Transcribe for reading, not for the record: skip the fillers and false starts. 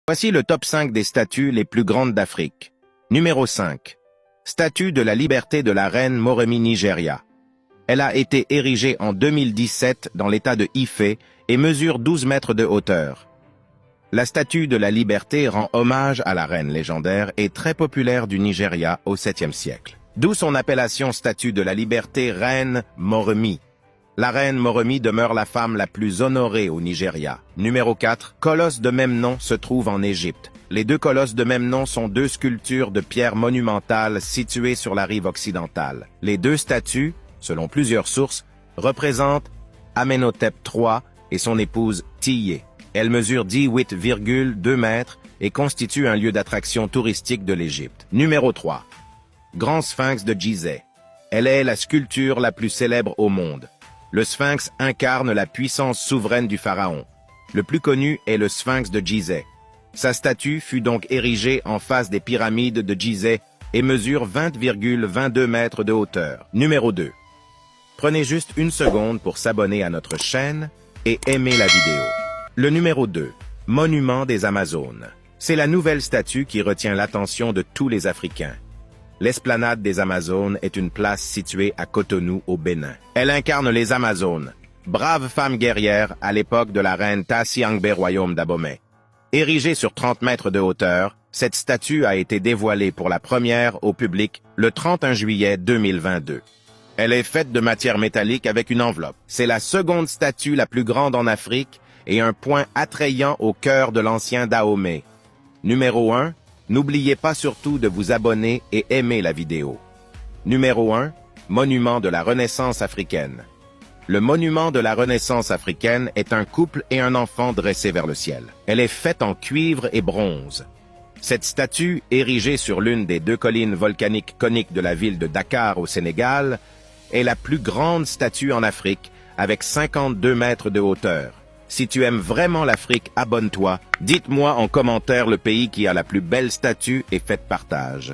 Voici le top 5 des statues les plus grandes d'Afrique. Numéro 5. Statue de la liberté de la reine Moremi, Nigeria. Elle a été érigée en 2017 dans l'état de Ifé et mesure 12 mètres de hauteur. La statue de la liberté rend hommage à la reine légendaire et très populaire du Nigeria au 7e siècle. D'où son appellation statue de la liberté reine Moremi. La reine Moremi demeure la femme la plus honorée au Nigeria. Numéro 4. Colosse de même nom se trouve en Égypte. Les deux colosses de même nom sont deux sculptures de pierre monumentales situées sur la rive occidentale. Les deux statues, selon plusieurs sources, représentent Amenhotep III et son épouse Tiyé. Elles mesurent 18,2 mètres et constituent un lieu d'attraction touristique de l'Égypte. Numéro 3. Grand Sphinx de Gizeh. Elle est la sculpture la plus célèbre au monde. Le sphinx incarne la puissance souveraine du pharaon. Le plus connu est le sphinx de Gizeh. Sa statue fut donc érigée en face des pyramides de Gizeh et mesure 20,22 mètres de hauteur. Numéro 2. Prenez juste une seconde pour s'abonner à notre chaîne et aimer la vidéo. Le numéro 2. Monument des Amazones. C'est la nouvelle statue qui retient l'attention de tous les Africains. L'esplanade des Amazones est une place située à Cotonou, au Bénin. Elle incarne les Amazones, braves femmes guerrières à l'époque de la reine Tassi-Angbe royaume d'Abomey. Érigée sur 30 mètres de hauteur, cette statue a été dévoilée pour la première au public le 31 juillet 2022. Elle est faite de matière métallique avec une enveloppe. C'est la seconde statue la plus grande en Afrique et un point attrayant au cœur de l'ancien Dahomey. Numéro 1. N'oubliez pas surtout de vous abonner et aimer la vidéo. Numéro 1. Monument de la Renaissance africaine. Le monument de la Renaissance africaine est un couple et un enfant dressés vers le ciel. Elle est faite en cuivre et bronze. Cette statue, érigée sur l'une des deux collines volcaniques coniques de la ville de Dakar au Sénégal, est la plus grande statue en Afrique avec 52 mètres de hauteur. Si tu aimes vraiment l'Afrique, abonne-toi. Dites-moi en commentaire le pays qui a la plus belle statue et faites partage.